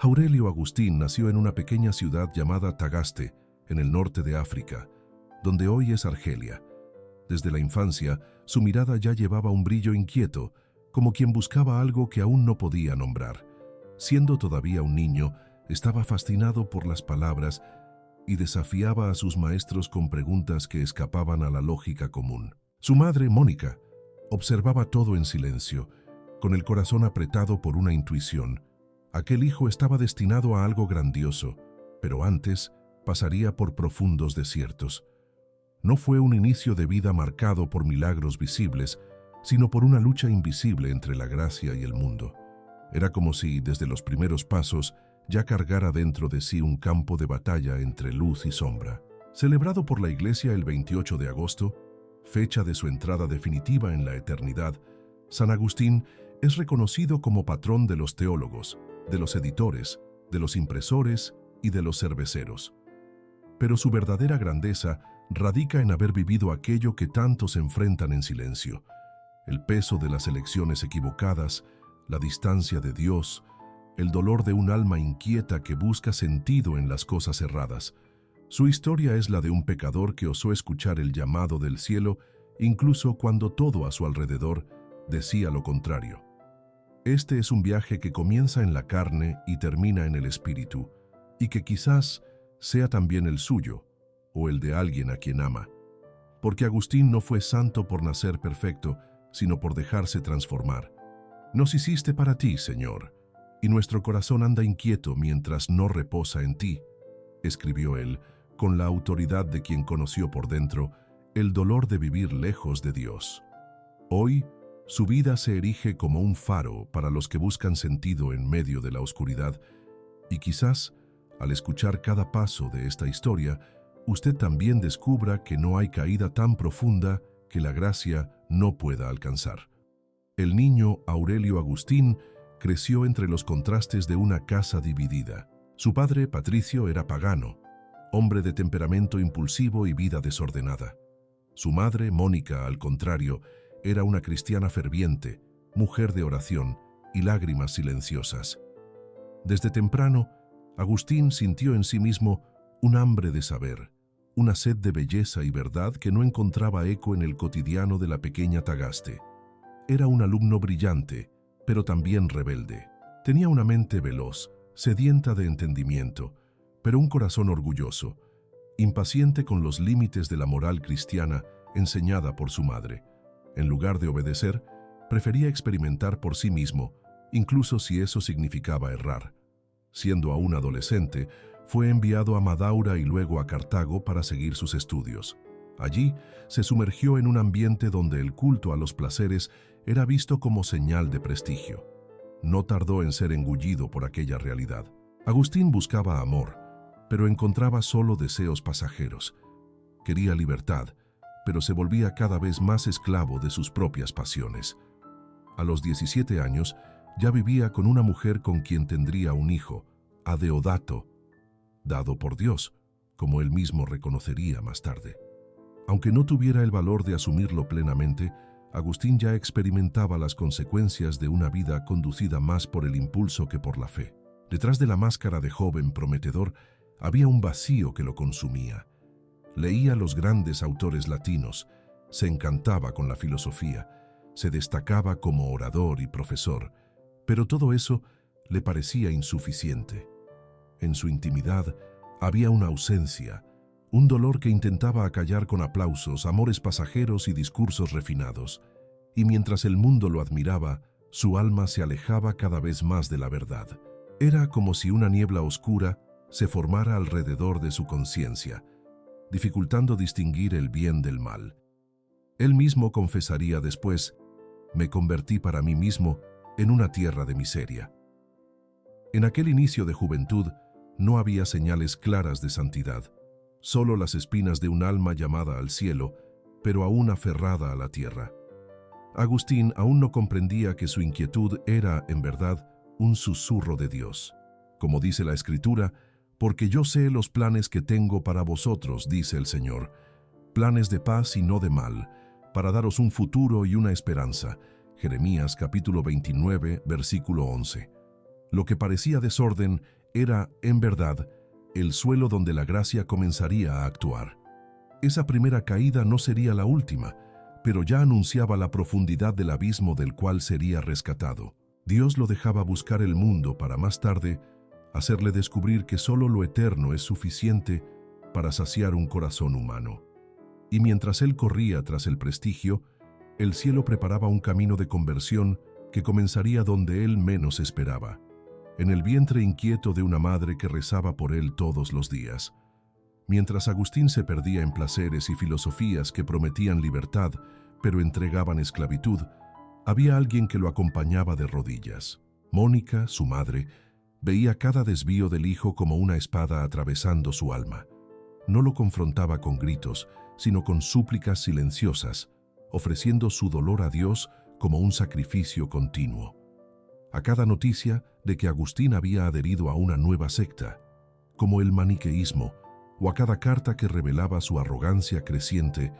Aurelio Agustín nació en una pequeña ciudad llamada Tagaste, en el norte de África, donde hoy es Argelia. Desde la infancia, su mirada ya llevaba un brillo inquieto, como quien buscaba algo que aún no podía nombrar. Siendo todavía un niño, estaba fascinado por las palabras y desafiaba a sus maestros con preguntas que escapaban a la lógica común. Su madre, Mónica, observaba todo en silencio, con el corazón apretado por una intuición. Aquel hijo estaba destinado a algo grandioso, pero antes pasaría por profundos desiertos. No fue un inicio de vida marcado por milagros visibles, sino por una lucha invisible entre la gracia y el mundo. Era como si, desde los primeros pasos, ya cargara dentro de sí un campo de batalla entre luz y sombra. Celebrado por la Iglesia el 28 de agosto, fecha de su entrada definitiva en la eternidad, San Agustín es reconocido como patrón de los teólogos, de los editores, de los impresores y de los cerveceros. Pero su verdadera grandeza radica en haber vivido aquello que tantos enfrentan en silencio: el peso de las elecciones equivocadas, la distancia de Dios, el dolor de un alma inquieta que busca sentido en las cosas erradas. Su historia es la de un pecador que osó escuchar el llamado del cielo, incluso cuando todo a su alrededor decía lo contrario. Este es un viaje que comienza en la carne y termina en el espíritu, y que quizás sea también el suyo, o el de alguien a quien ama. Porque Agustín no fue santo por nacer perfecto, sino por dejarse transformar. Nos hiciste para ti, Señor, y nuestro corazón anda inquieto mientras no reposa en ti, escribió él, con la autoridad de quien conoció por dentro el dolor de vivir lejos de Dios. Hoy, su vida se erige como un faro para los que buscan sentido en medio de la oscuridad, y quizás, al escuchar cada paso de esta historia, usted también descubra que no hay caída tan profunda que la gracia no pueda alcanzar. El niño Aurelio Agustín creció entre los contrastes de una casa dividida. Su padre, Patricio, era pagano, hombre de temperamento impulsivo y vida desordenada. Su madre, Mónica, al contrario, era una cristiana ferviente, mujer de oración y lágrimas silenciosas. Desde temprano, Agustín sintió en sí mismo un hambre de saber, una sed de belleza y verdad que no encontraba eco en el cotidiano de la pequeña Tagaste. Era un alumno brillante, pero también rebelde. Tenía una mente veloz, sedienta de entendimiento, pero un corazón orgulloso, impaciente con los límites de la moral cristiana enseñada por su madre. En lugar de obedecer, prefería experimentar por sí mismo, incluso si eso significaba errar. Siendo aún adolescente, fue enviado a Madaura y luego a Cartago para seguir sus estudios. Allí se sumergió en un ambiente donde el culto a los placeres era visto como señal de prestigio. No tardó en ser engullido por aquella realidad. Agustín buscaba amor, pero encontraba solo deseos pasajeros. Quería libertad, pero se volvía cada vez más esclavo de sus propias pasiones. A los 17 años, ya vivía con una mujer con quien tendría un hijo, Adeodato, dado por Dios, como él mismo reconocería más tarde. Aunque no tuviera el valor de asumirlo plenamente, Agustín ya experimentaba las consecuencias de una vida conducida más por el impulso que por la fe. Detrás de la máscara de joven prometedor había un vacío que lo consumía. Leía los grandes autores latinos, se encantaba con la filosofía, se destacaba como orador y profesor, pero todo eso le parecía insuficiente. En su intimidad había una ausencia, un dolor que intentaba acallar con aplausos, amores pasajeros y discursos refinados. Y mientras el mundo lo admiraba, su alma se alejaba cada vez más de la verdad. Era como si una niebla oscura se formara alrededor de su conciencia, dificultando distinguir el bien del mal. Él mismo confesaría después: «Me convertí para mí mismo en una tierra de miseria». En aquel inicio de juventud no había señales claras de santidad, solo las espinas de un alma llamada al cielo, pero aún aferrada a la tierra. Agustín aún no comprendía que su inquietud era, en verdad, un susurro de Dios. Como dice la Escritura, «Porque yo sé los planes que tengo para vosotros», dice el Señor, «planes de paz y no de mal, para daros un futuro y una esperanza». Jeremías capítulo 29, versículo 11. Lo que parecía desorden era, en verdad, el suelo donde la gracia comenzaría a actuar. Esa primera caída no sería la última, pero ya anunciaba la profundidad del abismo del cual sería rescatado. Dios lo dejaba buscar el mundo para más tarde hacerle descubrir que solo lo eterno es suficiente para saciar un corazón humano. Y mientras él corría tras el prestigio, el cielo preparaba un camino de conversión que comenzaría donde él menos esperaba, en el vientre inquieto de una madre que rezaba por él todos los días. Mientras Agustín se perdía en placeres y filosofías que prometían libertad, pero entregaban esclavitud, había alguien que lo acompañaba de rodillas. Mónica, su madre, veía cada desvío del hijo como una espada atravesando su alma. No lo confrontaba con gritos, sino con súplicas silenciosas, ofreciendo su dolor a Dios como un sacrificio continuo. A cada noticia de que Agustín había adherido a una nueva secta, como el maniqueísmo, o a cada carta que revelaba su arrogancia creciente,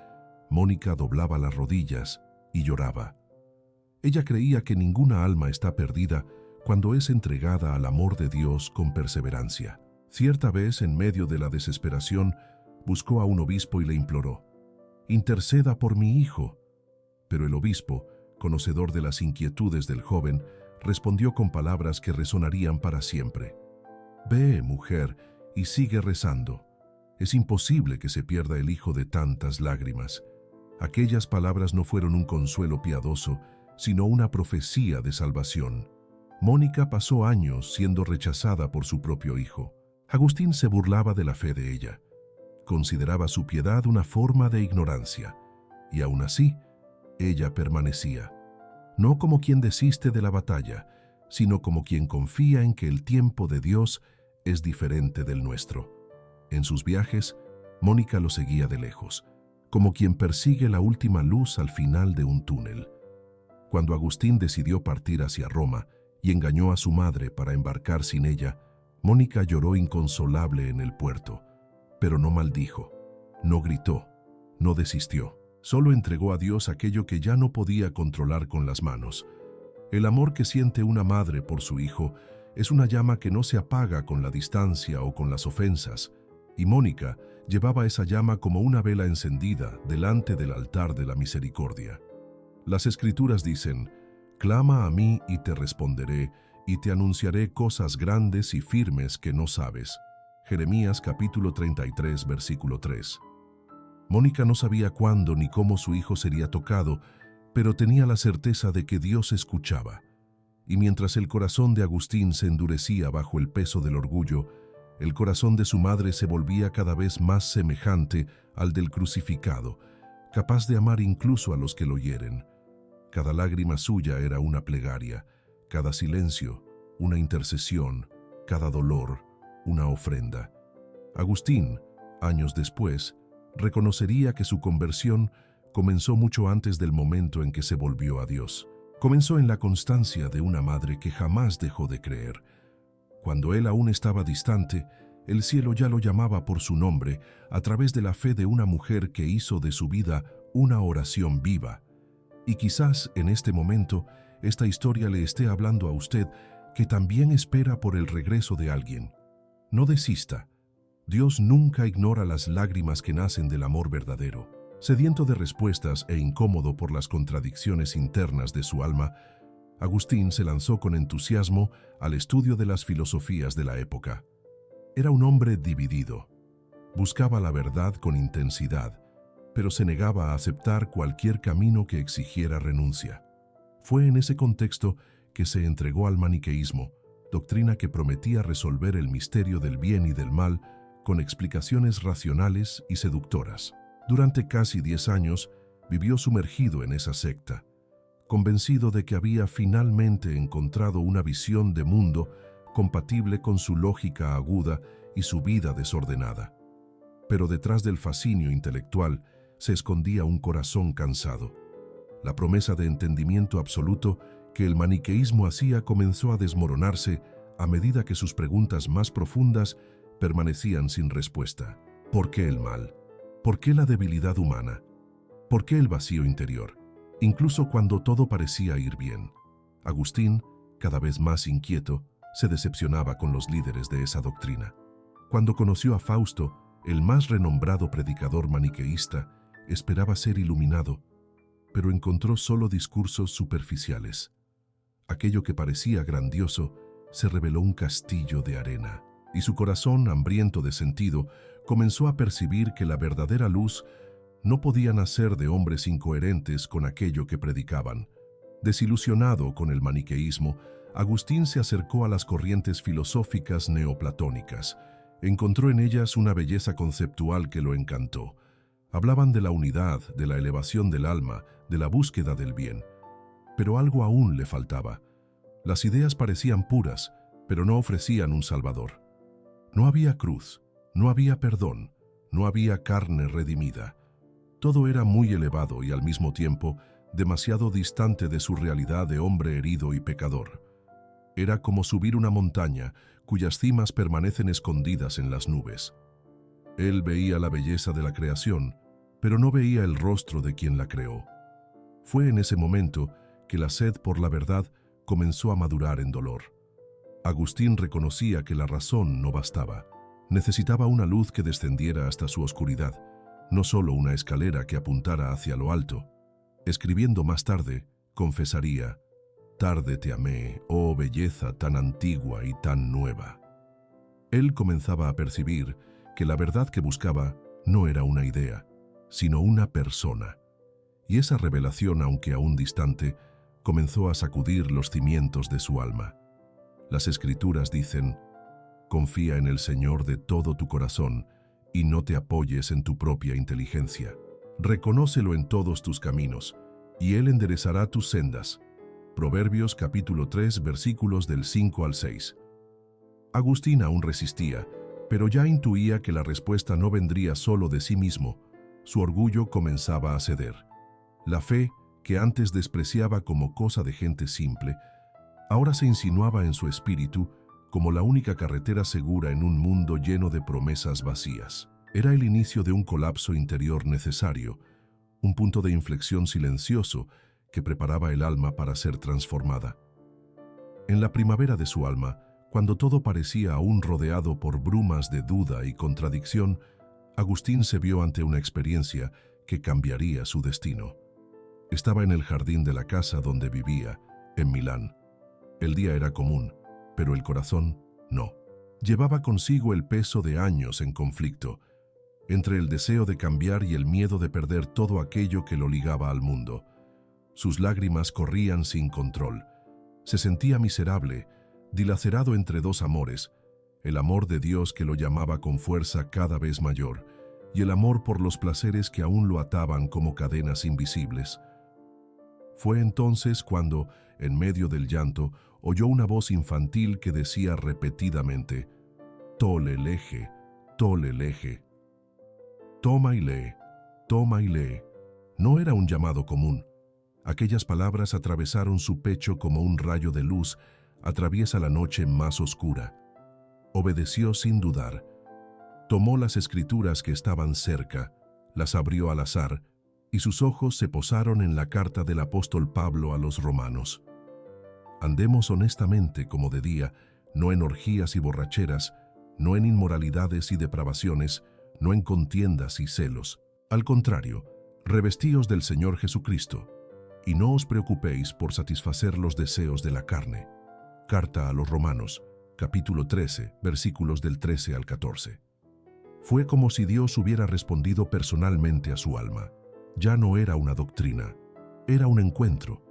Mónica doblaba las rodillas y lloraba. Ella creía que ninguna alma está perdida cuando es entregada al amor de Dios con perseverancia. Cierta vez, en medio de la desesperación, buscó a un obispo y le imploró: «Interceda por mi hijo». Pero el obispo, conocedor de las inquietudes del joven, respondió con palabras que resonarían para siempre: «Ve, mujer, y sigue rezando. Es imposible que se pierda el hijo de tantas lágrimas». Aquellas palabras no fueron un consuelo piadoso, sino una profecía de salvación. Mónica pasó años siendo rechazada por su propio hijo. Agustín se burlaba de la fe de ella. Consideraba su piedad una forma de ignorancia, y aún así, ella permanecía, no como quien desiste de la batalla, sino como quien confía en que el tiempo de Dios es diferente del nuestro. En sus viajes, Mónica lo seguía de lejos, como quien persigue la última luz al final de un túnel. Cuando Agustín decidió partir hacia Roma y engañó a su madre para embarcar sin ella, Mónica lloró inconsolable en el puerto, pero no maldijo, no gritó, no desistió. Solo entregó a Dios aquello que ya no podía controlar con las manos. El amor que siente una madre por su hijo es una llama que no se apaga con la distancia o con las ofensas, y Mónica llevaba esa llama como una vela encendida delante del altar de la misericordia. Las Escrituras dicen: «Clama a mí y te responderé, y te anunciaré cosas grandes y firmes que no sabes». Jeremías capítulo 33, versículo 3. Mónica no sabía cuándo ni cómo su hijo sería tocado, pero tenía la certeza de que Dios escuchaba. Y mientras el corazón de Agustín se endurecía bajo el peso del orgullo, el corazón de su madre se volvía cada vez más semejante al del crucificado, capaz de amar incluso a los que lo hieren. Cada lágrima suya era una plegaria, cada silencio una intercesión, cada dolor una ofrenda. Agustín, años después, reconocería que su conversión comenzó mucho antes del momento en que se volvió a Dios. Comenzó en la constancia de una madre que jamás dejó de creer. Cuando él aún estaba distante, el cielo ya lo llamaba por su nombre a través de la fe de una mujer que hizo de su vida una oración viva. Y quizás en este momento esta historia le esté hablando a usted que también espera por el regreso de alguien. No desista. Dios nunca ignora las lágrimas que nacen del amor verdadero. Sediento de respuestas e incómodo por las contradicciones internas de su alma, Agustín se lanzó con entusiasmo al estudio de las filosofías de la época. Era un hombre dividido. Buscaba la verdad con intensidad, pero se negaba a aceptar cualquier camino que exigiera renuncia. Fue en ese contexto que se entregó al maniqueísmo, doctrina que prometía resolver el misterio del bien y del mal con explicaciones racionales y seductoras. Durante casi 10 años vivió sumergido en esa secta, convencido de que había finalmente encontrado una visión de mundo compatible con su lógica aguda y su vida desordenada. Pero detrás del fascinio intelectual se escondía un corazón cansado. La promesa de entendimiento absoluto que el maniqueísmo hacía comenzó a desmoronarse a medida que sus preguntas más profundas permanecían sin respuesta. ¿Por qué el mal? ¿Por qué la debilidad humana? ¿Por qué el vacío interior? Incluso cuando todo parecía ir bien. Agustín, cada vez más inquieto, se decepcionaba con los líderes de esa doctrina. Cuando conoció a Fausto, el más renombrado predicador maniqueísta, esperaba ser iluminado, pero encontró solo discursos superficiales. Aquello que parecía grandioso se reveló un castillo de arena, y su corazón, hambriento de sentido, comenzó a percibir que la verdadera luz no podía nacer de hombres incoherentes con aquello que predicaban. Desilusionado con el maniqueísmo, Agustín se acercó a las corrientes filosóficas neoplatónicas. Encontró en ellas una belleza conceptual que lo encantó. Hablaban de la unidad, de la elevación del alma, de la búsqueda del bien. Pero algo aún le faltaba. Las ideas parecían puras, pero no ofrecían un salvador. No había cruz, no había perdón, no había carne redimida. Todo era muy elevado y al mismo tiempo demasiado distante de su realidad de hombre herido y pecador. Era como subir una montaña cuyas cimas permanecen escondidas en las nubes. Él veía la belleza de la creación, pero no veía el rostro de quien la creó. Fue en ese momento que la sed por la verdad comenzó a madurar en dolor. Agustín reconocía que la razón no bastaba. Necesitaba una luz que descendiera hasta su oscuridad, no solo una escalera que apuntara hacia lo alto. Escribiendo más tarde, confesaría: «Tarde te amé, oh belleza tan antigua y tan nueva». Él comenzaba a percibir que la verdad que buscaba no era una idea, sino una persona. Y esa revelación, aunque aún distante, comenzó a sacudir los cimientos de su alma. Las Escrituras dicen: «Confía en el Señor de todo tu corazón y no te apoyes en tu propia inteligencia. Reconócelo en todos tus caminos, y Él enderezará tus sendas». Proverbios capítulo 3, versículos del 5 al 6. Agustín aún resistía, pero ya intuía que la respuesta no vendría solo de sí mismo. Su orgullo comenzaba a ceder. La fe, que antes despreciaba como cosa de gente simple, ahora se insinuaba en su espíritu como la única carretera segura en un mundo lleno de promesas vacías. Era el inicio de un colapso interior necesario, un punto de inflexión silencioso que preparaba el alma para ser transformada. En la primavera de su alma, cuando todo parecía aún rodeado por brumas de duda y contradicción, Agustín se vio ante una experiencia que cambiaría su destino. Estaba en el jardín de la casa donde vivía, en Milán. El día era común, pero el corazón no. Llevaba consigo el peso de años en conflicto, entre el deseo de cambiar y el miedo de perder todo aquello que lo ligaba al mundo. Sus lágrimas corrían sin control. Se sentía miserable, dilacerado entre dos amores, el amor de Dios que lo llamaba con fuerza cada vez mayor, y el amor por los placeres que aún lo ataban como cadenas invisibles. Fue entonces cuando, en medio del llanto, oyó una voz infantil que decía repetidamente: «Tole leje, tole leje». «Toma y lee, toma y lee». No era un llamado común. Aquellas palabras atravesaron su pecho como un rayo de luz atraviesa la noche más oscura. Obedeció sin dudar. Tomó las escrituras que estaban cerca, las abrió al azar, y sus ojos se posaron en la carta del apóstol Pablo a los romanos. Andemos honestamente como de día, no en orgías y borracheras, no en inmoralidades y depravaciones, no en contiendas y celos. Al contrario, revestíos del Señor Jesucristo, y no os preocupéis por satisfacer los deseos de la carne. Carta a los Romanos, capítulo 13, versículos del 13 al 14. Fue como si Dios hubiera respondido personalmente a su alma. Ya no era una doctrina, era un encuentro.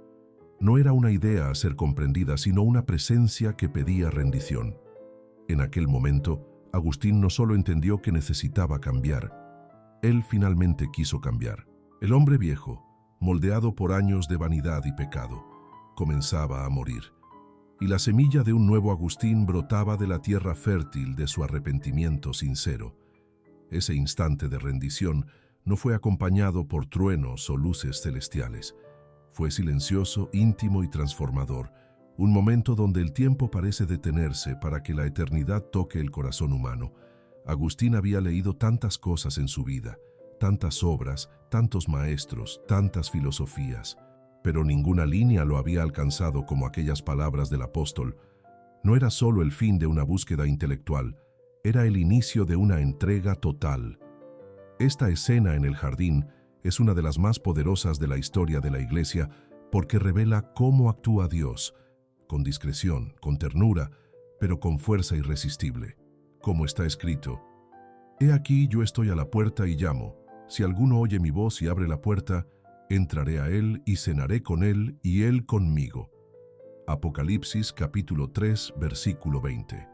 No era una idea a ser comprendida, sino una presencia que pedía rendición. En aquel momento, Agustín no solo entendió que necesitaba cambiar, él finalmente quiso cambiar. El hombre viejo, moldeado por años de vanidad y pecado, comenzaba a morir, y la semilla de un nuevo Agustín brotaba de la tierra fértil de su arrepentimiento sincero. Ese instante de rendición no fue acompañado por truenos o luces celestiales. Fue silencioso, íntimo y transformador, un momento donde el tiempo parece detenerse para que la eternidad toque el corazón humano. Agustín había leído tantas cosas en su vida, tantas obras, tantos maestros, tantas filosofías, pero ninguna línea lo había alcanzado como aquellas palabras del apóstol: No era solo el fin de una búsqueda intelectual, era el inicio de una entrega total. Esta escena en el jardín es una de las más poderosas de la historia de la Iglesia porque revela cómo actúa Dios, con discreción, con ternura, pero con fuerza irresistible. Como está escrito: «He aquí yo estoy a la puerta y llamo. Si alguno oye mi voz y abre la puerta, entraré a él y cenaré con él y él conmigo». Apocalipsis capítulo 3, versículo 20.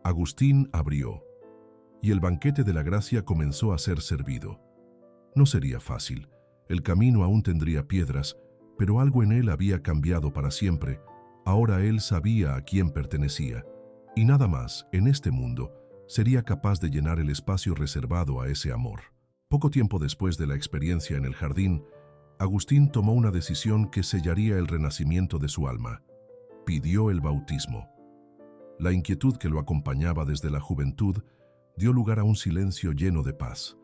Agustín abrió, y el banquete de la gracia comenzó a ser servido. No sería fácil, el camino aún tendría piedras, pero algo en él había cambiado para siempre. Ahora él sabía a quién pertenecía, y nada más, en este mundo, sería capaz de llenar el espacio reservado a ese amor. Poco tiempo después de la experiencia en el jardín, Agustín tomó una decisión que sellaría el renacimiento de su alma. Pidió el bautismo. La inquietud que lo acompañaba desde la juventud dio lugar a un silencio lleno de paz.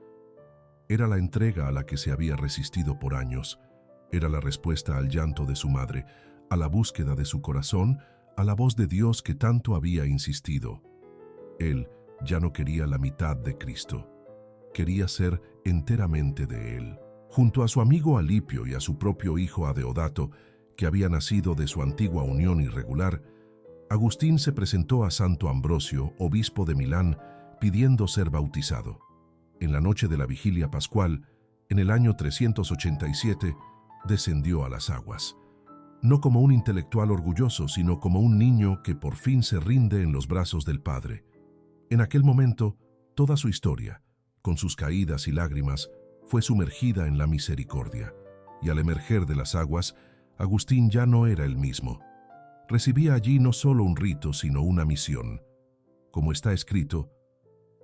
Era la entrega a la que se había resistido por años. Era la respuesta al llanto de su madre, a la búsqueda de su corazón, a la voz de Dios que tanto había insistido. Él ya no quería la mitad de Cristo. Quería ser enteramente de Él. Junto a su amigo Alipio y a su propio hijo Adeodato, que había nacido de su antigua unión irregular, Agustín se presentó a Santo Ambrosio, obispo de Milán, pidiendo ser bautizado. En la noche de la vigilia pascual, en el año 387, descendió a las aguas. No como un intelectual orgulloso, sino como un niño que por fin se rinde en los brazos del Padre. En aquel momento, toda su historia, con sus caídas y lágrimas, fue sumergida en la misericordia, y al emerger de las aguas, Agustín ya no era el mismo. Recibía allí no solo un rito, sino una misión. Como está escrito: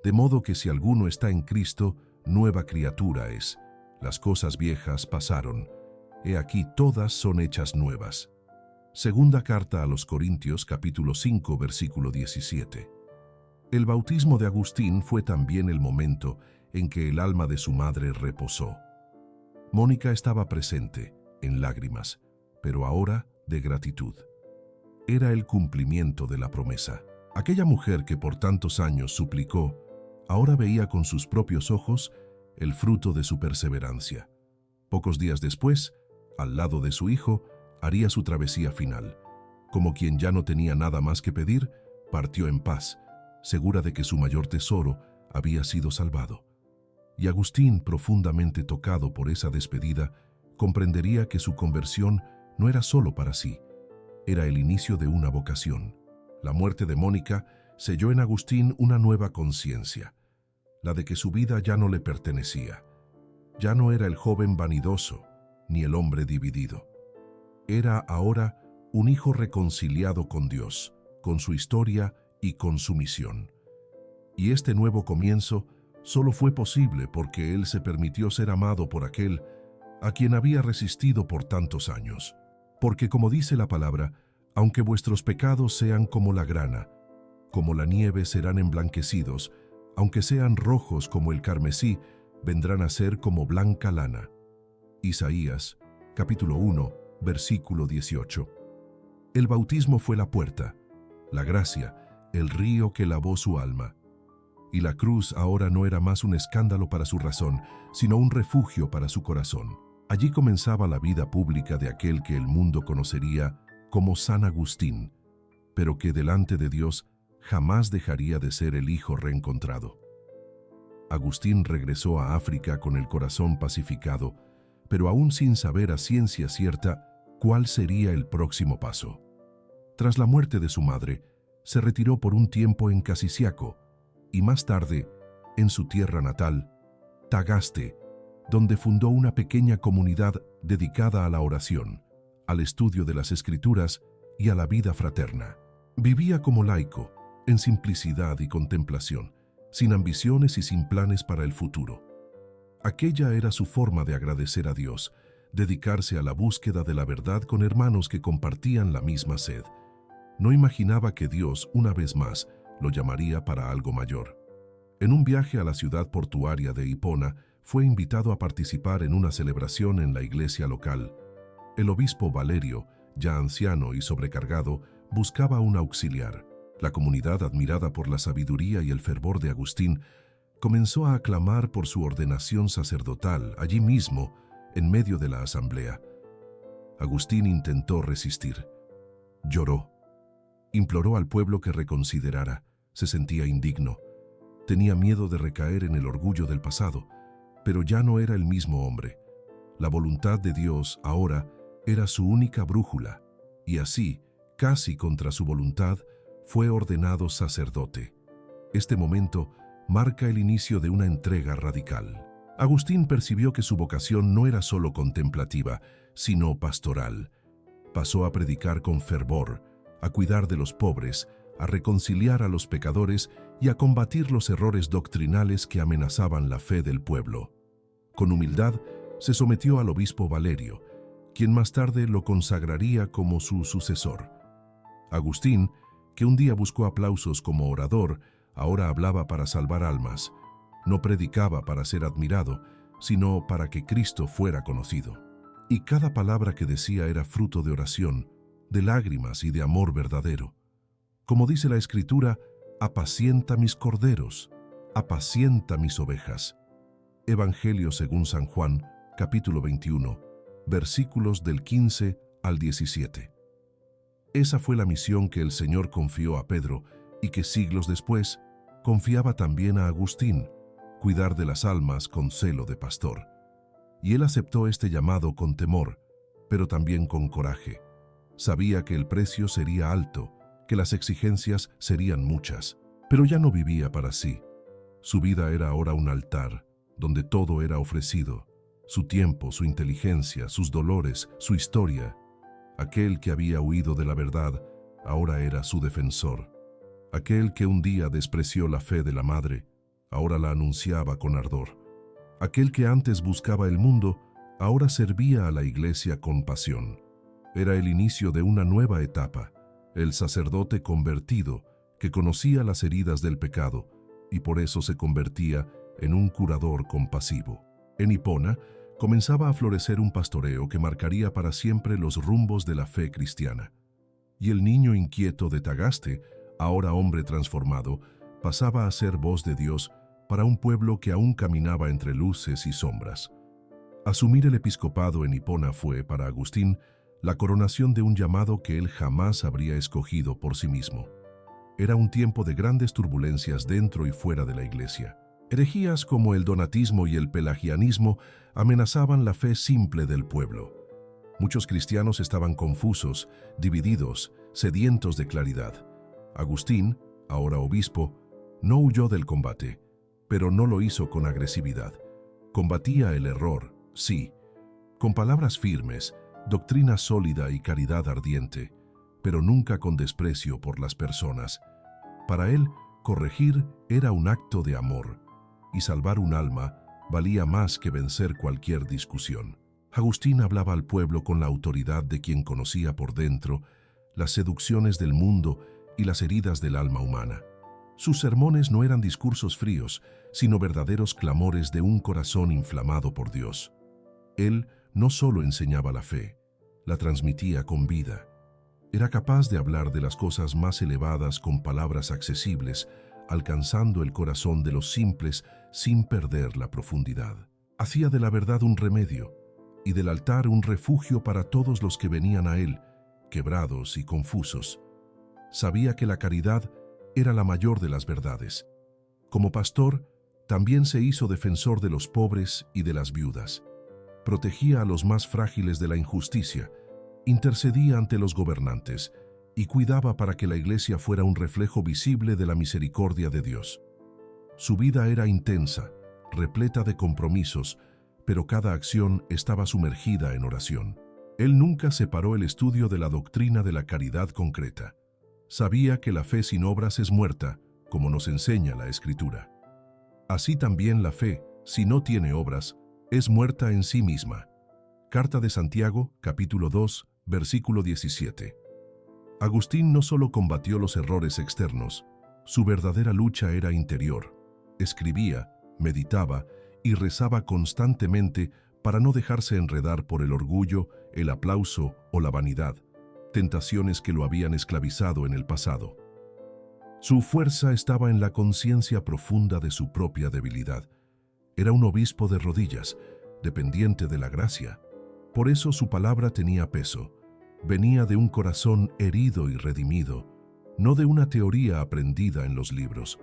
«De modo que si alguno está en Cristo, nueva criatura es. Las cosas viejas pasaron. He aquí todas son hechas nuevas». Segunda carta a los Corintios, capítulo 5, versículo 17. El bautismo de Agustín fue también el momento en que el alma de su madre reposó. Mónica estaba presente, en lágrimas, pero ahora de gratitud. Era el cumplimiento de la promesa. Aquella mujer que por tantos años suplicó, ahora veía con sus propios ojos el fruto de su perseverancia. Pocos días después, al lado de su hijo, haría su travesía final. Como quien ya no tenía nada más que pedir, partió en paz, segura de que su mayor tesoro había sido salvado. Y Agustín, profundamente tocado por esa despedida, comprendería que su conversión no era solo para sí, era el inicio de una vocación. La muerte de Mónica selló en Agustín una nueva conciencia, la de que su vida ya no le pertenecía. Ya no era el joven vanidoso, ni el hombre dividido. Era ahora un hijo reconciliado con Dios, con su historia y con su misión. Y este nuevo comienzo solo fue posible porque él se permitió ser amado por aquel a quien había resistido por tantos años. Porque como dice la palabra, aunque vuestros pecados sean como la grana, como la nieve serán emblanquecidos, aunque sean rojos como el carmesí, vendrán a ser como blanca lana. Isaías, capítulo 1, versículo 18. El bautismo fue la puerta, la gracia, el río que lavó su alma. Y la cruz ahora no era más un escándalo para su razón, sino un refugio para su corazón. Allí comenzaba la vida pública de aquel que el mundo conocería como San Agustín, pero que delante de Dios jamás dejaría de ser el hijo reencontrado. Agustín regresó a África con el corazón pacificado, pero aún sin saber a ciencia cierta cuál sería el próximo paso. Tras la muerte de su madre, se retiró por un tiempo en Casiciaco y más tarde, en su tierra natal, Tagaste, donde fundó una pequeña comunidad dedicada a la oración, al estudio de las Escrituras y a la vida fraterna. Vivía como laico, en simplicidad y contemplación, sin ambiciones y sin planes para el futuro. Aquella era su forma de agradecer a Dios, dedicarse a la búsqueda de la verdad con hermanos que compartían la misma sed. No imaginaba que Dios, una vez más, lo llamaría para algo mayor. En un viaje a la ciudad portuaria de Hipona, fue invitado a participar en una celebración en la iglesia local. El obispo Valerio, ya anciano y sobrecargado, buscaba un auxiliar. La comunidad, admirada por la sabiduría y el fervor de Agustín, comenzó a aclamar por su ordenación sacerdotal allí mismo, en medio de la asamblea. Agustín intentó resistir. Lloró. Imploró al pueblo que reconsiderara. Se sentía indigno. Tenía miedo de recaer en el orgullo del pasado, pero ya no era el mismo hombre. La voluntad de Dios ahora era su única brújula, y así, casi contra su voluntad, fue ordenado sacerdote. Este momento marca el inicio de una entrega radical. Agustín percibió que su vocación no era solo contemplativa, sino pastoral. Pasó a predicar con fervor, a cuidar de los pobres, a reconciliar a los pecadores y a combatir los errores doctrinales que amenazaban la fe del pueblo. Con humildad, se sometió al obispo Valerio, quien más tarde lo consagraría como su sucesor. Agustín, que un día buscó aplausos como orador, ahora hablaba para salvar almas. No predicaba para ser admirado, sino para que Cristo fuera conocido. Y cada palabra que decía era fruto de oración, de lágrimas y de amor verdadero. Como dice la Escritura, apacienta mis corderos, apacienta mis ovejas. Evangelio según San Juan, capítulo 21, versículos del 15 al 17. Esa fue la misión que el Señor confió a Pedro y que siglos después confiaba también a Agustín, cuidar de las almas con celo de pastor. Y él aceptó este llamado con temor, pero también con coraje. Sabía que el precio sería alto, que las exigencias serían muchas, pero ya no vivía para sí. Su vida era ahora un altar, donde todo era ofrecido: su tiempo, su inteligencia, sus dolores, su historia. Aquel que había huido de la verdad ahora era su defensor. Aquel que un día despreció la fe de la madre, ahora la anunciaba con ardor. Aquel que antes buscaba el mundo, ahora servía a la iglesia con pasión. Era el inicio de una nueva etapa, el sacerdote convertido que conocía las heridas del pecado y por eso se convertía en un curador compasivo. En Hipona comenzaba a florecer un pastoreo que marcaría para siempre los rumbos de la fe cristiana. Y el niño inquieto de Tagaste, ahora hombre transformado, pasaba a ser voz de Dios para un pueblo que aún caminaba entre luces y sombras. Asumir el episcopado en Hipona fue, para Agustín, la coronación de un llamado que él jamás habría escogido por sí mismo. Era un tiempo de grandes turbulencias dentro y fuera de la iglesia. Herejías como el donatismo y el pelagianismo amenazaban la fe simple del pueblo. Muchos cristianos estaban confusos, divididos, sedientos de claridad. Agustín, ahora obispo, no huyó del combate, pero no lo hizo con agresividad. Combatía el error, sí, con palabras firmes, doctrina sólida y caridad ardiente, pero nunca con desprecio por las personas. Para él, corregir era un acto de amor, y salvar un alma valía más que vencer cualquier discusión. Agustín hablaba al pueblo con la autoridad de quien conocía por dentro las seducciones del mundo y las heridas del alma humana. Sus sermones no eran discursos fríos, sino verdaderos clamores de un corazón inflamado por Dios. Él no solo enseñaba la fe, la transmitía con vida. Era capaz de hablar de las cosas más elevadas con palabras accesibles, alcanzando el corazón de los simples sin perder la profundidad. Hacía de la verdad un remedio y del altar un refugio para todos los que venían a él, quebrados y confusos. Sabía que la caridad era la mayor de las verdades. Como pastor, también se hizo defensor de los pobres y de las viudas. Protegía a los más frágiles de la injusticia, intercedía ante los gobernantes y cuidaba para que la iglesia fuera un reflejo visible de la misericordia de Dios. Su vida era intensa, repleta de compromisos, pero cada acción estaba sumergida en oración. Él nunca separó el estudio de la doctrina de la caridad concreta. Sabía que la fe sin obras es muerta, como nos enseña la Escritura. Así también la fe, si no tiene obras, es muerta en sí misma. Carta de Santiago, capítulo 2, versículo 17. Agustín no solo combatió los errores externos, su verdadera lucha era interior. Escribía, meditaba y rezaba constantemente para no dejarse enredar por el orgullo, el aplauso o la vanidad. tentaciones que lo habían esclavizado en el pasado. Su fuerza estaba en la conciencia profunda de su propia debilidad. Era un obispo de rodillas, dependiente de la gracia. Por eso su palabra tenía peso. Venía de un corazón herido y redimido, no de una teoría aprendida en los libros.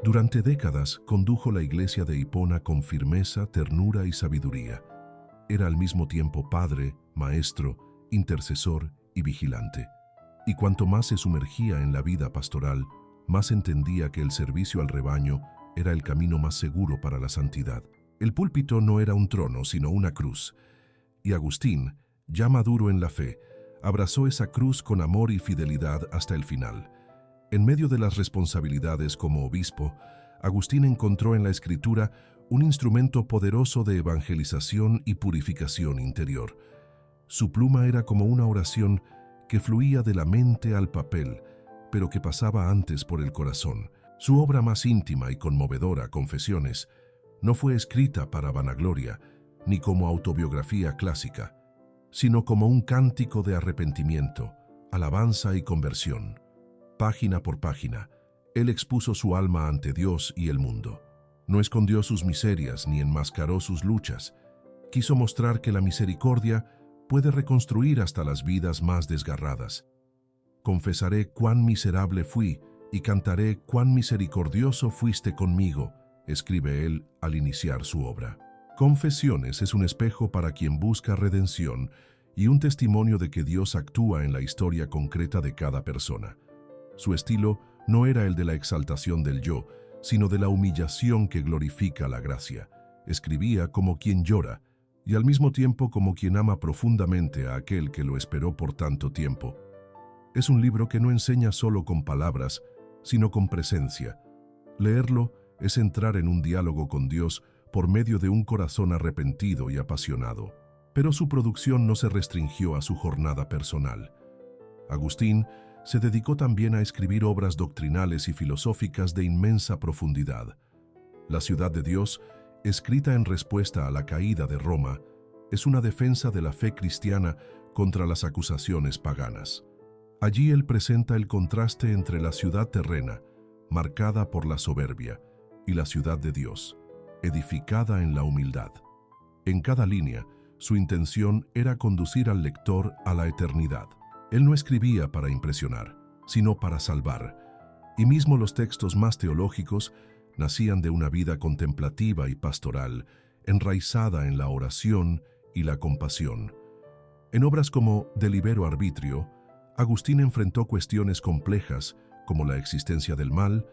Durante décadas condujo la iglesia de Hipona con firmeza, ternura y sabiduría. Era al mismo tiempo padre, maestro, intercesor y vigilante. Y cuanto más se sumergía en la vida pastoral, más entendía que el servicio al rebaño era el camino más seguro para la santidad. El púlpito no era un trono, sino una cruz. Y Agustín, ya maduro en la fe, abrazó esa cruz con amor y fidelidad hasta el final. En medio de las responsabilidades como obispo, Agustín encontró en la Escritura un instrumento poderoso de evangelización y purificación interior. Su pluma era como una oración que fluía de la mente al papel, pero que pasaba antes por el corazón. Su obra más íntima y conmovedora, Confesiones, no fue escrita para vanagloria, ni como autobiografía clásica, sino como un cántico de arrepentimiento, alabanza y conversión. Página por página, él expuso su alma ante Dios y el mundo. No escondió sus miserias ni enmascaró sus luchas. Quiso mostrar que la misericordia puede reconstruir hasta las vidas más desgarradas. Confesaré cuán miserable fui y cantaré cuán misericordioso fuiste conmigo, escribe él al iniciar su obra. Confesiones es un espejo para quien busca redención y un testimonio de que Dios actúa en la historia concreta de cada persona. Su estilo no era el de la exaltación del yo, sino de la humillación que glorifica la gracia. Escribía como quien llora y al mismo tiempo como quien ama profundamente a aquel que lo esperó por tanto tiempo. Es un libro que no enseña solo con palabras, sino con presencia. Leerlo es entrar en un diálogo con Dios por medio de un corazón arrepentido y apasionado. Pero su producción no se restringió a su jornada personal. Agustín se dedicó también a escribir obras doctrinales y filosóficas de inmensa profundidad. La Ciudad de Dios, escrita en respuesta a la caída de Roma, es una defensa de la fe cristiana contra las acusaciones paganas. Allí él presenta el contraste entre la ciudad terrena, marcada por la soberbia, y la ciudad de Dios, edificada en la humildad. En cada línea, su intención era conducir al lector a la eternidad. Él no escribía para impresionar, sino para salvar. Y mismo los textos más teológicos nacían de una vida contemplativa y pastoral, enraizada en la oración y la compasión. En obras como De Libero Arbitrio, Agustín enfrentó cuestiones complejas como la existencia del mal,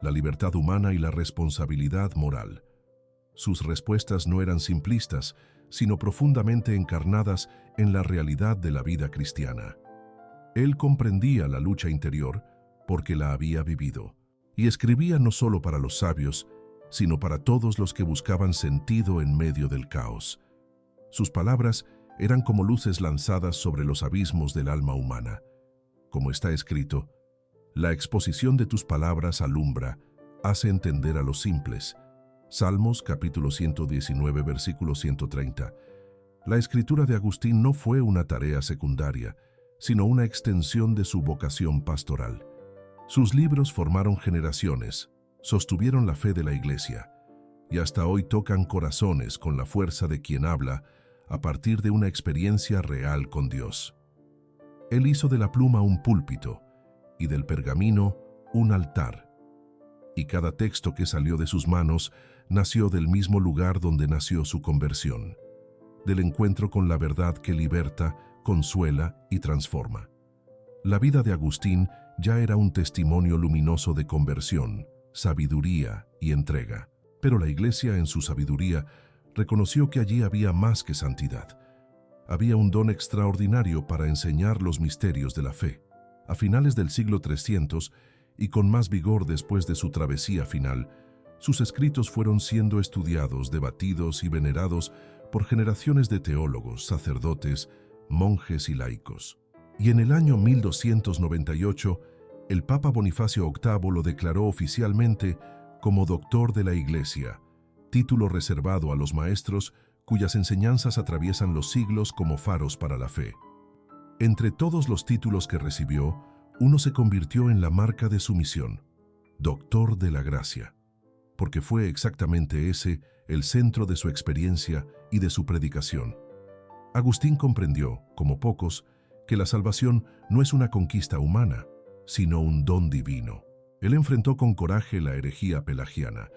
la libertad humana y la responsabilidad moral. Sus respuestas no eran simplistas, sino profundamente encarnadas en la realidad de la vida cristiana. Él comprendía la lucha interior porque la había vivido, y escribía no solo para los sabios, sino para todos los que buscaban sentido en medio del caos. Sus palabras eran como luces lanzadas sobre los abismos del alma humana. Como está escrito, la exposición de tus palabras alumbra, hace entender a los simples. Salmos capítulo 119, versículo 130. La escritura de Agustín no fue una tarea secundaria, sino una extensión de su vocación pastoral. Sus libros formaron generaciones, sostuvieron la fe de la Iglesia, y hasta hoy tocan corazones con la fuerza de quien habla a partir de una experiencia real con Dios. Él hizo de la pluma un púlpito y del pergamino un altar. Y cada texto que salió de sus manos nació del mismo lugar donde nació su conversión, del encuentro con la verdad que liberta, consuela y transforma. La vida de Agustín ya era un testimonio luminoso de conversión, sabiduría y entrega. Pero la Iglesia, en su sabiduría, reconoció que allí había más que santidad. Había un don extraordinario para enseñar los misterios de la fe. A finales del siglo 300, y con más vigor después de su travesía final, sus escritos fueron siendo estudiados, debatidos y venerados por generaciones de teólogos, sacerdotes, monjes y laicos. Y en el año 1298, el Papa Bonifacio VIII lo declaró oficialmente como doctor de la Iglesia, título reservado a los maestros cuyas enseñanzas atraviesan los siglos como faros para la fe. Entre todos los títulos que recibió, uno se convirtió en la marca de su misión: Doctor de la Gracia, porque fue exactamente ese el centro de su experiencia y de su predicación. Agustín comprendió, como pocos, que la salvación no es una conquista humana, sino un don divino. Él enfrentó con coraje la herejía pelagiana,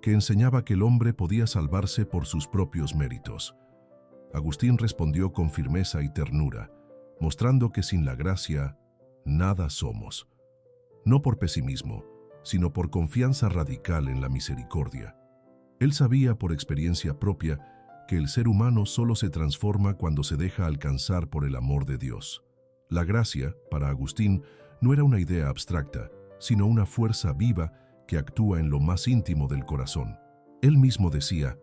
que enseñaba que el hombre podía salvarse por sus propios méritos. Agustín respondió con firmeza y ternura, mostrando que sin la gracia, nada somos. No por pesimismo, sino por confianza radical en la misericordia. Él sabía por experiencia propia que el ser humano solo se transforma cuando se deja alcanzar por el amor de Dios. La gracia, para Agustín, no era una idea abstracta, sino una fuerza viva que actúa en lo más íntimo del corazón. Él mismo decía: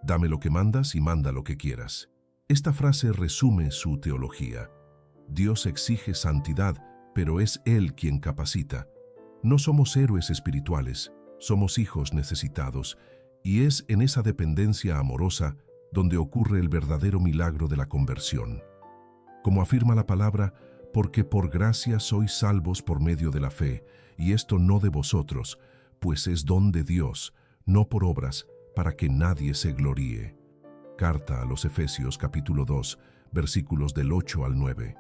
«Dame lo que mandas y manda lo que quieras». Esta frase resume su teología. Dios exige santidad, pero es Él quien capacita. No somos héroes espirituales, somos hijos necesitados, y es en esa dependencia amorosa donde ocurre el verdadero milagro de la conversión. Como afirma la palabra, porque por gracia sois salvos por medio de la fe, y esto no de vosotros, pues es don de Dios, no por obras, para que nadie se gloríe. Carta a los Efesios capítulo 2, versículos del 8 al 9.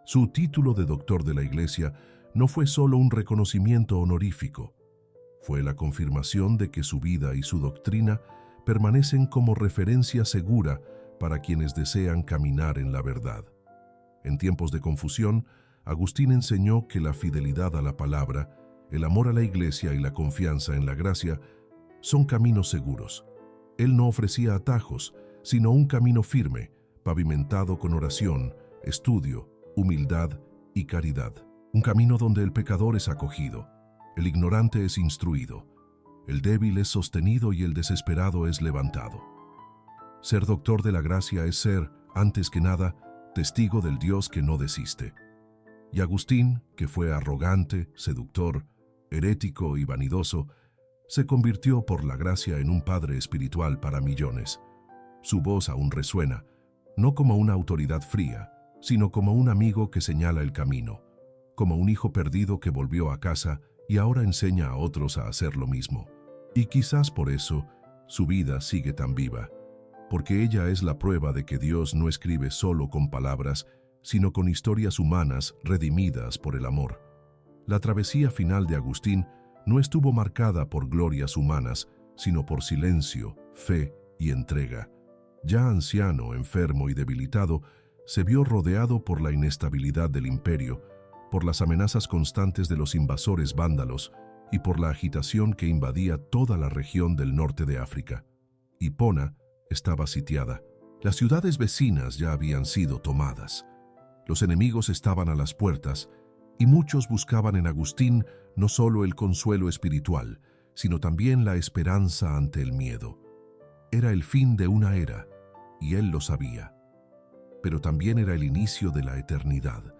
Su título de doctor de la Iglesia no fue solo un reconocimiento honorífico, fue la confirmación de que su vida y su doctrina permanecen como referencia segura para quienes desean caminar en la verdad. En tiempos de confusión, Agustín enseñó que la fidelidad a la palabra, el amor a la Iglesia y la confianza en la gracia son caminos seguros. Él no ofrecía atajos, sino un camino firme, pavimentado con oración, estudio, humildad y caridad. Un camino donde el pecador es acogido, el ignorante es instruido, el débil es sostenido y el desesperado es levantado. Ser doctor de la gracia es ser, antes que nada, testigo del Dios que no desiste. Y Agustín, que fue arrogante, seductor, herético y vanidoso, se convirtió por la gracia en un padre espiritual para millones. Su voz aún resuena, no como una autoridad fría, sino como un amigo que señala el camino, como un hijo perdido que volvió a casa y ahora enseña a otros a hacer lo mismo. Y quizás por eso su vida sigue tan viva, porque ella es la prueba de que Dios no escribe solo con palabras, sino con historias humanas redimidas por el amor. La travesía final de Agustín no estuvo marcada por glorias humanas, sino por silencio, fe y entrega. Ya anciano, enfermo y debilitado, se vio rodeado por la inestabilidad del imperio, por las amenazas constantes de los invasores vándalos y por la agitación que invadía toda la región del norte de África. Hipona estaba sitiada. Las ciudades vecinas ya habían sido tomadas. Los enemigos estaban a las puertas y muchos buscaban en Agustín no solo el consuelo espiritual, sino también la esperanza ante el miedo. Era el fin de una era, y él lo sabía. Pero también era el inicio de la eternidad.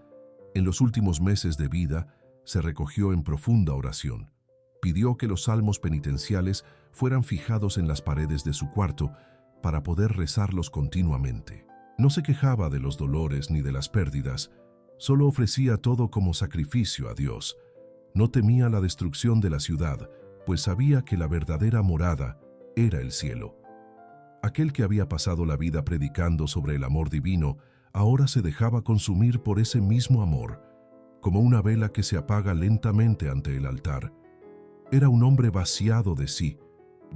En los últimos meses de vida, se recogió en profunda oración. Pidió que los salmos penitenciales fueran fijados en las paredes de su cuarto para poder rezarlos continuamente. No se quejaba de los dolores ni de las pérdidas, solo ofrecía todo como sacrificio a Dios. No temía la destrucción de la ciudad, pues sabía que la verdadera morada era el cielo. Aquel que había pasado la vida predicando sobre el amor divino, ahora se dejaba consumir por ese mismo amor, como una vela que se apaga lentamente ante el altar. Era un hombre vaciado de sí,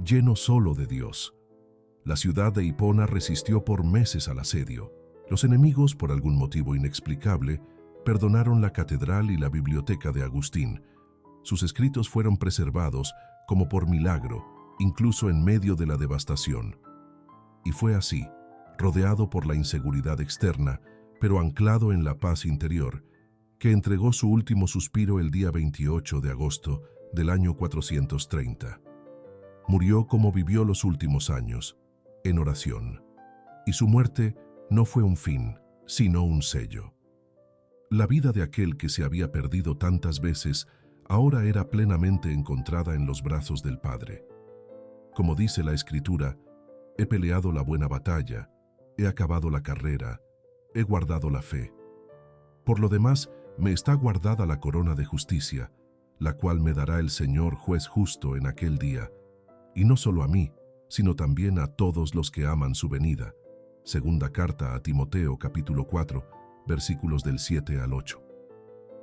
lleno solo de Dios. La ciudad de Hipona resistió por meses al asedio. Los enemigos, por algún motivo inexplicable, perdonaron la catedral y la biblioteca de Agustín. Sus escritos fueron preservados como por milagro, incluso en medio de la devastación. Y fue así, rodeado por la inseguridad externa, pero anclado en la paz interior, que entregó su último suspiro el día 28 de agosto del año 430. Murió como vivió los últimos años, en oración. Y su muerte no fue un fin, sino un sello. La vida de aquel que se había perdido tantas veces ahora era plenamente encontrada en los brazos del Padre. Como dice la Escritura, he peleado la buena batalla, he acabado la carrera, he guardado la fe. Por lo demás, me está guardada la corona de justicia, la cual me dará el Señor juez justo en aquel día, y no solo a mí, sino también a todos los que aman su venida. Segunda carta a Timoteo, capítulo 4, versículos del 7 al 8.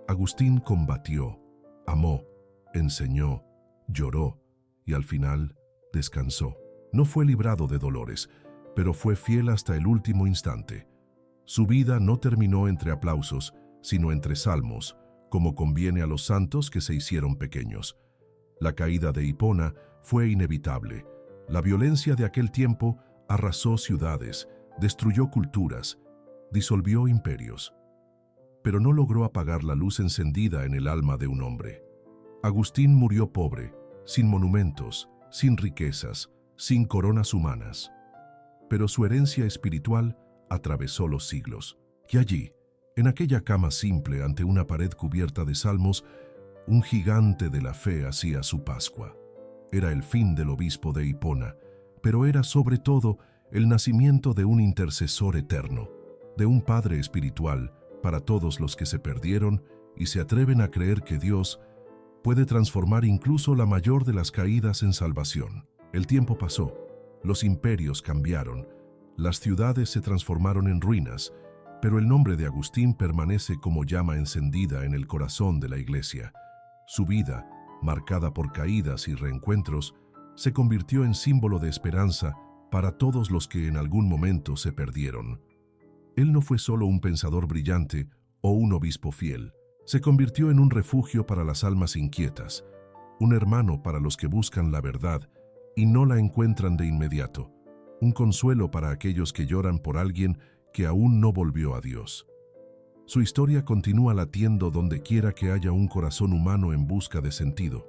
Agustín combatió, amó, enseñó, lloró y al final descansó. No fue librado de dolores, pero fue fiel hasta el último instante. Su vida no terminó entre aplausos, sino entre salmos, como conviene a los santos que se hicieron pequeños. La caída de Hipona fue inevitable. La violencia de aquel tiempo arrasó ciudades, destruyó culturas, disolvió imperios. Pero no logró apagar la luz encendida en el alma de un hombre. Agustín murió pobre, sin monumentos, sin riquezas, sin coronas humanas. Pero su herencia espiritual atravesó los siglos. Y allí, en aquella cama simple ante una pared cubierta de salmos, un gigante de la fe hacía su Pascua. Era el fin del obispo de Hipona, pero era sobre todo el nacimiento de un intercesor eterno, de un padre espiritual para todos los que se perdieron y se atreven a creer que Dios puede transformar incluso la mayor de las caídas en salvación. El tiempo pasó, los imperios cambiaron, las ciudades se transformaron en ruinas, pero el nombre de Agustín permanece como llama encendida en el corazón de la Iglesia. Su vida, marcada por caídas y reencuentros, se convirtió en símbolo de esperanza para todos los que en algún momento se perdieron. Él no fue solo un pensador brillante o un obispo fiel, se convirtió en un refugio para las almas inquietas, un hermano para los que buscan la verdad y no la encuentran de inmediato, un consuelo para aquellos que lloran por alguien que aún no volvió a Dios. Su historia continúa latiendo donde quiera que haya un corazón humano en busca de sentido.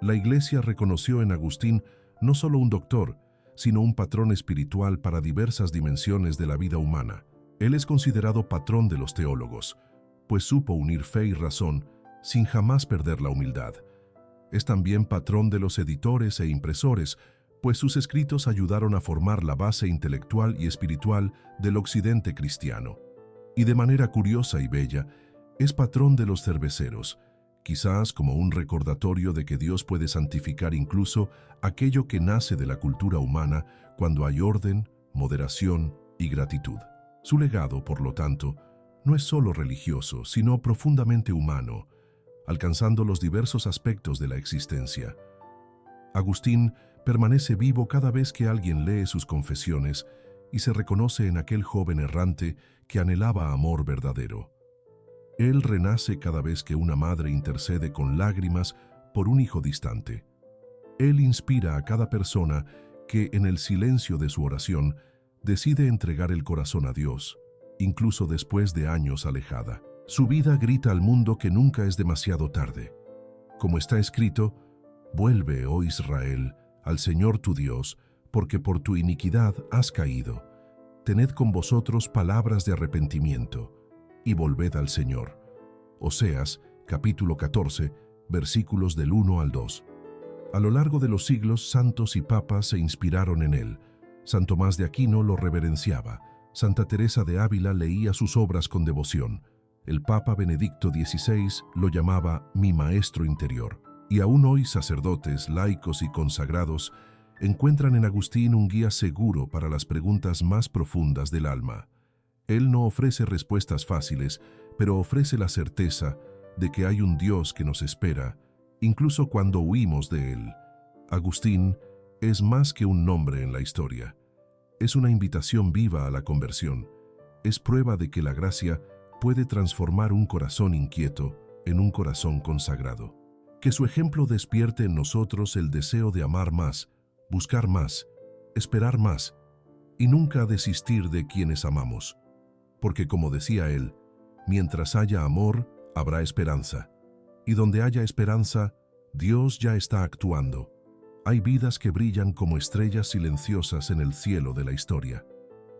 La Iglesia reconoció en Agustín no solo un doctor, sino un patrón espiritual para diversas dimensiones de la vida humana. Él es considerado patrón de los teólogos, pues supo unir fe y razón sin jamás perder la humildad. Es también patrón de los editores e impresores, pues sus escritos ayudaron a formar la base intelectual y espiritual del occidente cristiano. Y de manera curiosa y bella, es patrón de los cerveceros, quizás como un recordatorio de que Dios puede santificar incluso aquello que nace de la cultura humana cuando hay orden, moderación y gratitud. Su legado, por lo tanto, no es solo religioso, sino profundamente humano, alcanzando los diversos aspectos de la existencia. Agustín permanece vivo cada vez que alguien lee sus confesiones y se reconoce en aquel joven errante que anhelaba amor verdadero. Él renace cada vez que una madre intercede con lágrimas por un hijo distante. Él inspira a cada persona que, en el silencio de su oración, decide entregar el corazón a Dios, incluso después de años alejada. Su vida grita al mundo que nunca es demasiado tarde. Como está escrito, «Vuelve, oh Israel, al Señor tu Dios, porque por tu iniquidad has caído. Tened con vosotros palabras de arrepentimiento, y volved al Señor». Oseas, capítulo 14, versículos del 1 al 2. A lo largo de los siglos, santos y papas se inspiraron en él. San Tomás de Aquino lo reverenciaba. Santa Teresa de Ávila leía sus obras con devoción. El Papa Benedicto XVI lo llamaba «mi maestro interior». Y aún hoy sacerdotes, laicos y consagrados encuentran en Agustín un guía seguro para las preguntas más profundas del alma. Él no ofrece respuestas fáciles, pero ofrece la certeza de que hay un Dios que nos espera, incluso cuando huimos de Él. Agustín es más que un nombre en la historia. Es una invitación viva a la conversión. Es prueba de que la gracia puede transformar un corazón inquieto en un corazón consagrado. Que su ejemplo despierte en nosotros el deseo de amar más, buscar más, esperar más y nunca desistir de quienes amamos. Porque como decía él, mientras haya amor, habrá esperanza. Y donde haya esperanza, Dios ya está actuando. Hay vidas que brillan como estrellas silenciosas en el cielo de la historia.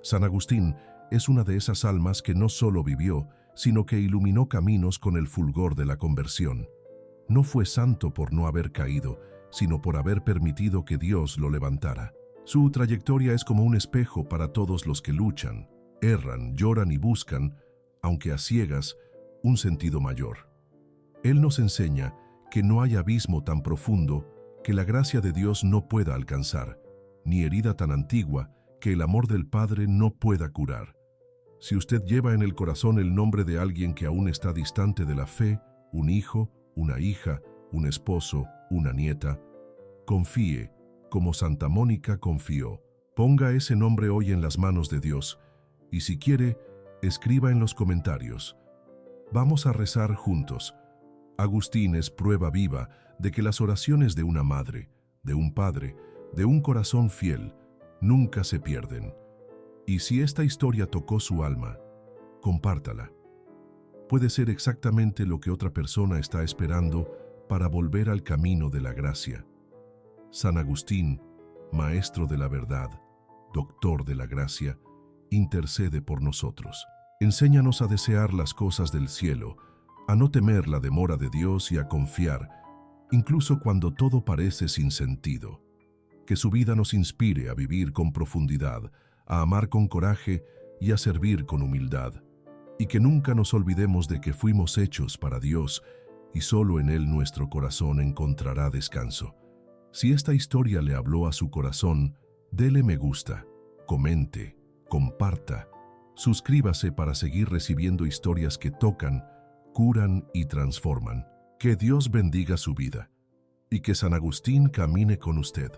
San Agustín es una de esas almas que no solo vivió, sino que iluminó caminos con el fulgor de la conversión. No fue santo por no haber caído, sino por haber permitido que Dios lo levantara. Su trayectoria es como un espejo para todos los que luchan, erran, lloran y buscan, aunque a ciegas, un sentido mayor. Él nos enseña que no hay abismo tan profundo que la gracia de Dios no pueda alcanzar, ni herida tan antigua que el amor del Padre no pueda curar. Si usted lleva en el corazón el nombre de alguien que aún está distante de la fe, un hijo, una hija, un esposo, una nieta, confíe, como Santa Mónica confió. Ponga ese nombre hoy en las manos de Dios y si quiere, escriba en los comentarios. Vamos a rezar juntos. Agustín es prueba viva de que las oraciones de una madre, de un padre, de un corazón fiel, nunca se pierden. Y si esta historia tocó su alma, compártala. Puede ser exactamente lo que otra persona está esperando para volver al camino de la gracia. San Agustín, maestro de la verdad, doctor de la gracia, intercede por nosotros. Enséñanos a desear las cosas del cielo, a no temer la demora de Dios y a confiar, incluso cuando todo parece sin sentido. Que su vida nos inspire a vivir con profundidad, a amar con coraje y a servir con humildad. Y que nunca nos olvidemos de que fuimos hechos para Dios y solo en Él nuestro corazón encontrará descanso. Si esta historia le habló a su corazón, dele me gusta, comente, comparta, suscríbase para seguir recibiendo historias que tocan, curan y transforman. Que Dios bendiga su vida y que San Agustín camine con usted.